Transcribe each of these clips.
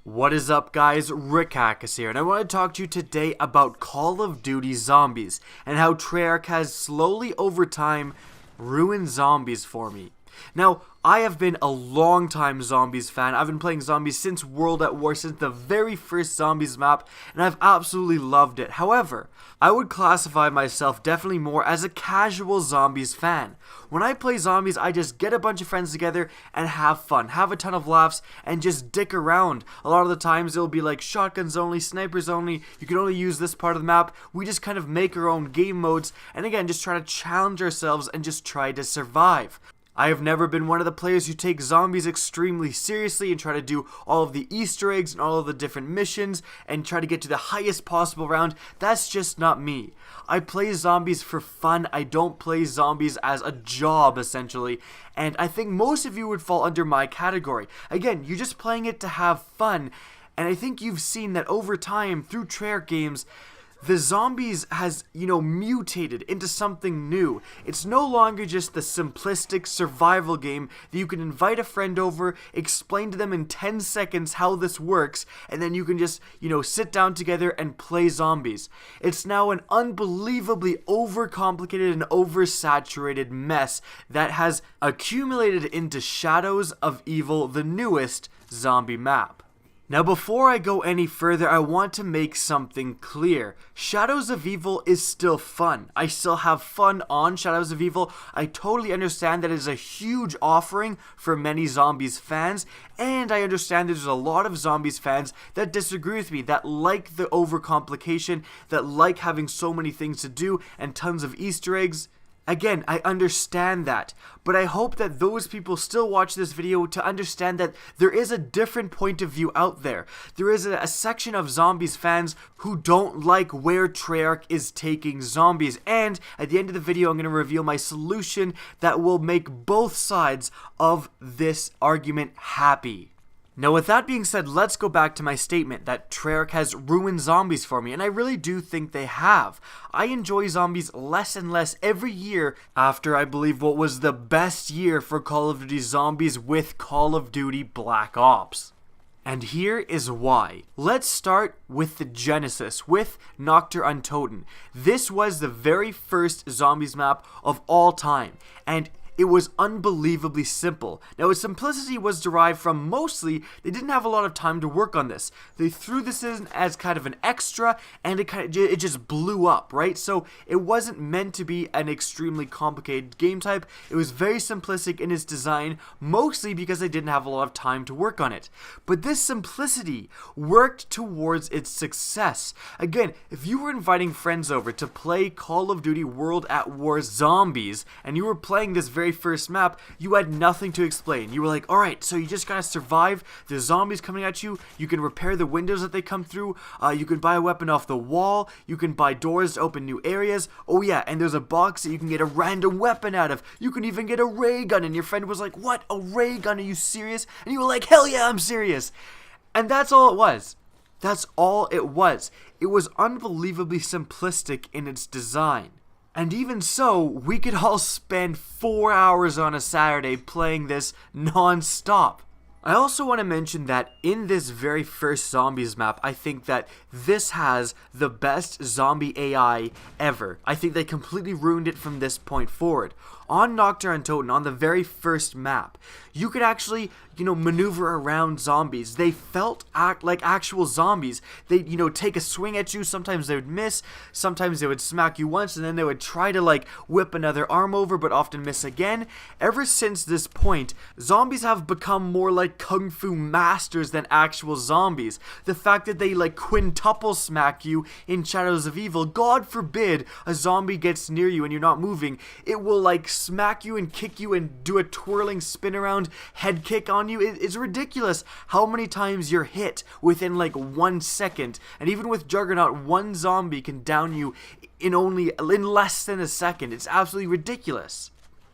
What is up, guys? Rick Hackus here, and I want to talk to you today about Call of Duty Zombies and how Treyarch has slowly over time ruined zombies for me. Now, I have been a long-time Zombies fan. I've been playing Zombies since World at War, since the very first Zombies map, and I've absolutely loved it. However, I would classify myself definitely more as a casual Zombies fan. When I play Zombies, I just get a bunch of friends together and have fun, have a ton of laughs, and just dick around. A lot of the times it'll be like shotguns only, snipers only, you can only use this part of the map. We just kind of make our own game modes, and again, just try to challenge ourselves and just try to survive. I have never been one of the players who take zombies extremely seriously and try to do all of the Easter eggs and all of the different missions and try to get to the highest possible round. That's just not me. I play zombies for fun. I don't play zombies as a job, essentially. And I think most of you would fall under my category. Again, you're just playing it to have fun. And I think you've seen that over time, through Treyarch games, the zombies has, mutated into something new. It's no longer just the simplistic survival game that you can invite a friend over, explain to them in 10 seconds how this works, and then you can just, sit down together and play zombies. It's now an unbelievably overcomplicated and oversaturated mess that has accumulated into Shadows of Evil, the newest zombie map. Now, before I go any further, I want to make something clear. Shadows of Evil is still fun. I still have fun on Shadows of Evil. I totally understand that it is a huge offering for many Zombies fans, and I understand there's a lot of Zombies fans that disagree with me, that like the overcomplication, that like having so many things to do and tons of Easter eggs. Again, I understand that, but I hope that those people still watch this video to understand that there is a different point of view out there. There is a section of Zombies fans who don't like where Treyarch is taking zombies, and at the end of the video I'm going to reveal my solution that will make both sides of this argument happy. Now, with that being said, let's go back to my statement that Treyarch has ruined zombies for me, and I really do think they have. I enjoy zombies less and less every year after I believe what was the best year for Call of Duty Zombies with Call of Duty Black Ops. And here is why. Let's start with the genesis, with Noctur Untoten. This was the very first zombies map of all time, and it was unbelievably simple. Now, its simplicity was derived from mostly they didn't have a lot of time to work on this. They threw this in as kind of an extra, and it just blew up, right? So it wasn't meant to be an extremely complicated game type. It was very simplistic in its design, mostly because they didn't have a lot of time to work on it. But this simplicity worked towards its success. Again, if you were inviting friends over to play Call of Duty World at War Zombies, and you were playing this very first map, you had nothing to explain. You were like, alright, so you just gotta survive, there's zombies coming at you, you can repair the windows that they come through, you can buy a weapon off the wall, you can buy doors to open new areas, oh yeah, and there's a box that you can get a random weapon out of, you can even get a ray gun, and your friend was like, what, a ray gun, are you serious? And you were like, hell yeah, I'm serious. And that's all it was. That's all it was. It was unbelievably simplistic in its design. And even so, we could all spend 4 hours on a Saturday playing this non-stop. I also want to mention that in this very first Zombies map, I think that this has the best zombie AI ever. I think they completely ruined it from this point forward. On Noctur Untoten, on the very first map, you could actually, maneuver around zombies. They felt like actual zombies. They, take a swing at you. Sometimes they would miss. Sometimes they would smack you once, and then they would try to, whip another arm over, but often miss again. Ever since this point, zombies have become more like kung fu masters than actual zombies. The fact that they, quintuple smack you in Shadows of Evil, God forbid a zombie gets near you and you're not moving, it will, smack you and kick you and do a twirling spin around head kick on you. It's ridiculous how many times you're hit within 1 second, and even with Juggernaut, one zombie can down you in less than a second. It's absolutely ridiculous.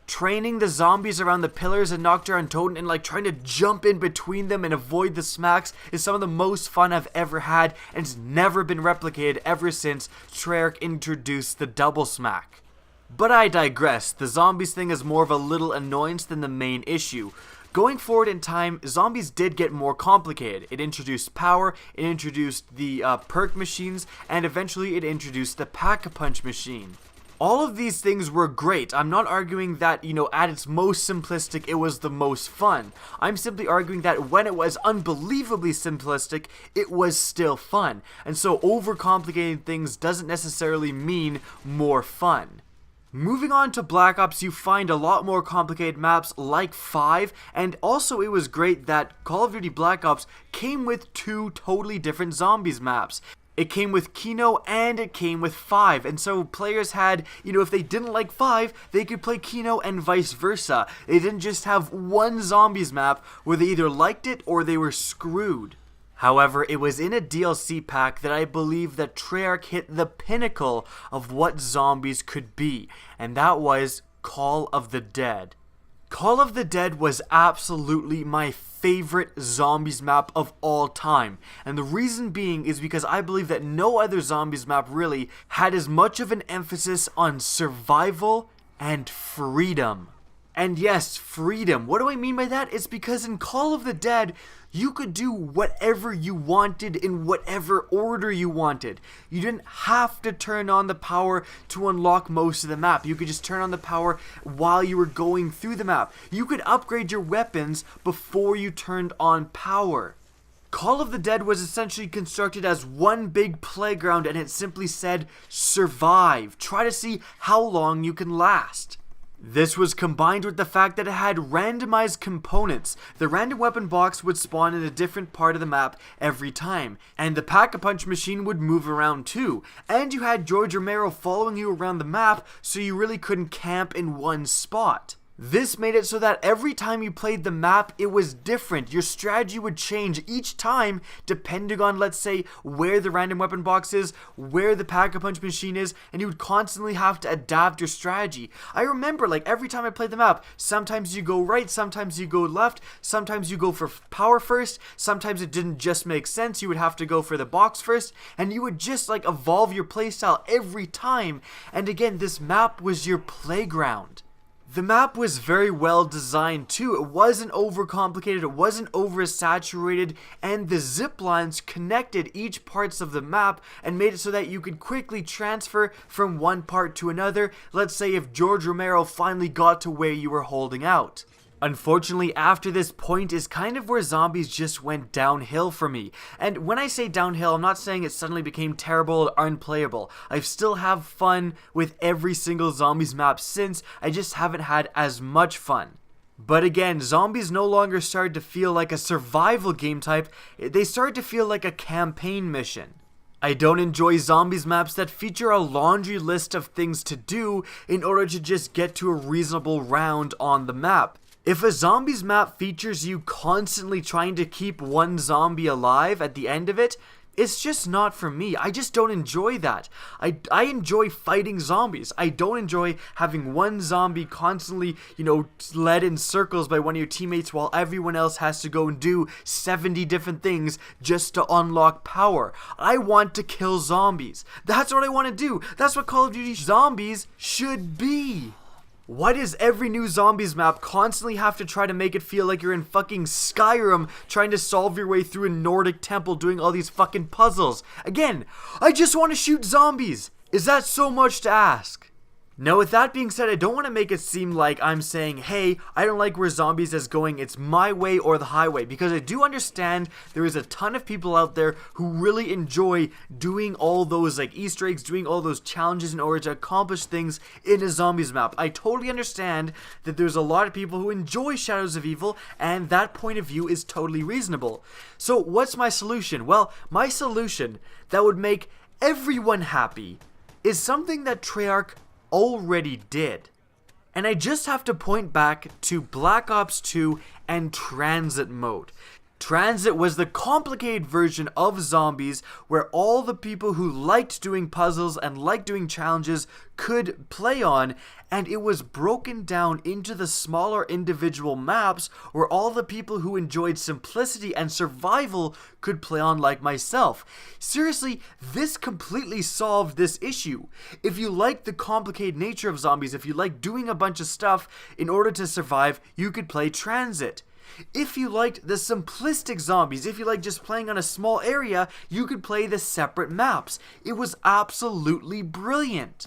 Training the zombies around the pillars in Noctur Untoten and trying to jump in between them and avoid the smacks is some of the most fun I've ever had, and it's never been replicated ever since Treyarch introduced the double smack. But I digress. The zombies thing is more of a little annoyance than the main issue. Going forward in time, zombies did get more complicated. It introduced power, it introduced the perk machines, and eventually it introduced the pack-a-punch machine. All of these things were great. I'm not arguing that, at its most simplistic, it was the most fun. I'm simply arguing that when it was unbelievably simplistic, it was still fun. And so overcomplicating things doesn't necessarily mean more fun. Moving on to Black Ops, you find a lot more complicated maps like 5, and also it was great that Call of Duty Black Ops came with 2 totally different zombies maps. It came with Kino and it came with 5, and so players had, if they didn't like 5, they could play Kino and vice versa. They didn't just have one zombies map where they either liked it or they were screwed. However, it was in a DLC pack that I believe that Treyarch hit the pinnacle of what zombies could be, and that was Call of the Dead. Call of the Dead was absolutely my favorite zombies map of all time, and the reason being is because I believe that no other zombies map really had as much of an emphasis on survival and freedom. And yes, freedom. What do I mean by that? It's because in Call of the Dead, you could do whatever you wanted in whatever order you wanted. You didn't have to turn on the power to unlock most of the map. You could just turn on the power while you were going through the map. You could upgrade your weapons before you turned on power. Call of the Dead was essentially constructed as one big playground, and it simply said, survive. Try to see how long you can last. This was combined with the fact that it had randomized components. The random weapon box would spawn in a different part of the map every time, and the pack-a-punch machine would move around too. And you had George Romero following you around the map, so you really couldn't camp in one spot. This made it so that every time you played the map, it was different. Your strategy would change each time depending on, let's say, where the random weapon box is, where the pack-a-punch machine is, and you would constantly have to adapt your strategy. I remember, every time I played the map, sometimes you go right, sometimes you go left, sometimes you go for power first, sometimes it didn't just make sense, you would have to go for the box first, and you would just, evolve your playstyle every time. And again, this map was your playground. The map was very well designed too. It wasn't overcomplicated, it wasn't oversaturated, and the zip lines connected each parts of the map and made it so that you could quickly transfer from one part to another. Let's say if George Romero finally got to where you were holding out. Unfortunately, after this point is kind of where zombies just went downhill for me. And when I say downhill, I'm not saying it suddenly became terrible or unplayable. I still have fun with every single zombies map since, I just haven't had as much fun. But again, zombies no longer started to feel like a survival game type, they started to feel like a campaign mission. I don't enjoy zombies maps that feature a laundry list of things to do in order to just get to a reasonable round on the map. If a zombies map features you constantly trying to keep one zombie alive at the end of it, it's just not for me. I just don't enjoy that. I enjoy fighting zombies. I don't enjoy having one zombie constantly, led in circles by one of your teammates while everyone else has to go and do 70 different things just to unlock power. I want to kill zombies. That's what I want to do. That's what Call of Duty Zombies should be. Why does every new zombies map constantly have to try to make it feel like you're in fucking Skyrim trying to solve your way through a Nordic temple doing all these fucking puzzles? Again, I just want to shoot zombies. Is that so much to ask? Now, with that being said, I don't want to make it seem like I'm saying, hey, I don't like where zombies is going, it's my way or the highway, because I do understand there is a ton of people out there who really enjoy doing all those Easter eggs, doing all those challenges in order to accomplish things in a zombies map. I totally understand that there's a lot of people who enjoy Shadows of Evil, and that point of view is totally reasonable. So what's my solution? Well, my solution that would make everyone happy is something that Treyarch already did. And I just have to point back to Black Ops 2 and Transit mode. Transit was the complicated version of zombies where all the people who liked doing puzzles and liked doing challenges could play on, and it was broken down into the smaller individual maps where all the people who enjoyed simplicity and survival could play on, like myself. Seriously, this completely solved this issue. If you like the complicated nature of zombies, if you like doing a bunch of stuff in order to survive, you could play Transit. If you liked the simplistic zombies, if you like just playing on a small area, you could play the separate maps. It was absolutely brilliant.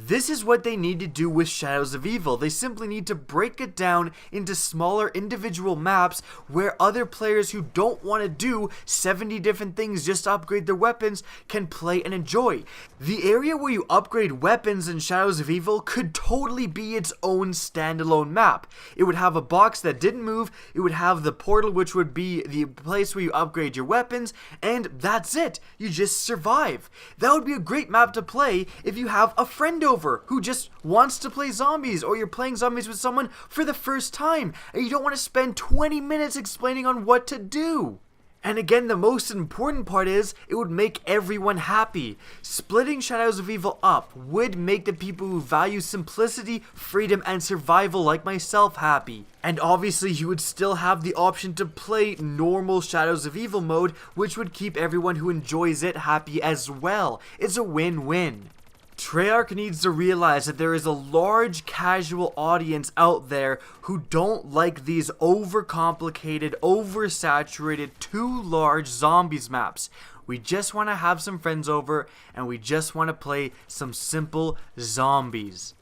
This is what they need to do with Shadows of Evil. They simply need to break it down into smaller individual maps where other players who don't want to do 70 different things just to upgrade their weapons can play and enjoy. The area where you upgrade weapons in Shadows of Evil could totally be its own standalone map. It would have a box that didn't move, it would have the portal which would be the place where you upgrade your weapons, and that's it. You just survive. That would be a great map to play if you have a friend over who just wants to play zombies, or you're playing zombies with someone for the first time and you don't want to spend 20 minutes explaining on what to do. And again, the most important part is it would make everyone happy. Splitting Shadows of Evil up would make the people who value simplicity, freedom, and survival like myself happy. And obviously you would still have the option to play normal Shadows of Evil mode, which would keep everyone who enjoys it happy as well. It's a win-win. Treyarch needs to realize that there is a large casual audience out there who don't like these overcomplicated, oversaturated, too large zombies maps. We just want to have some friends over and we just want to play some simple zombies.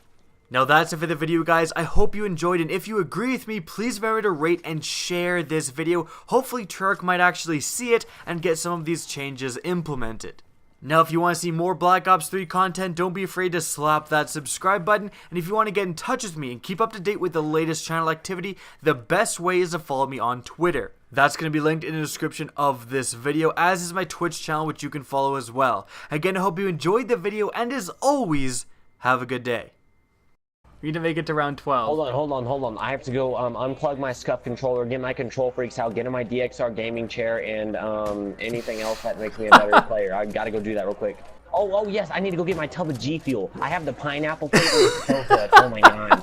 Now that's it for the video, guys. I hope you enjoyed, and if you agree with me, please remember to rate and share this video. Hopefully Treyarch might actually see it and get some of these changes implemented. Now, if you want to see more Black Ops 3 content, don't be afraid to slap that subscribe button. And if you want to get in touch with me and keep up to date with the latest channel activity, the best way is to follow me on Twitter. That's going to be linked in the description of this video, as is my Twitch channel, which you can follow as well. Again, I hope you enjoyed the video, and as always, have a good day. We need to make it to round 12. Hold on. I have to go unplug my SCUF controller, get my control freaks out, get in my DXR gaming chair, and anything else that makes me a better player. I gotta go do that real quick. Oh yes, I need to go get my tub of G Fuel. I have the pineapple flavor. It's so good. Oh my god.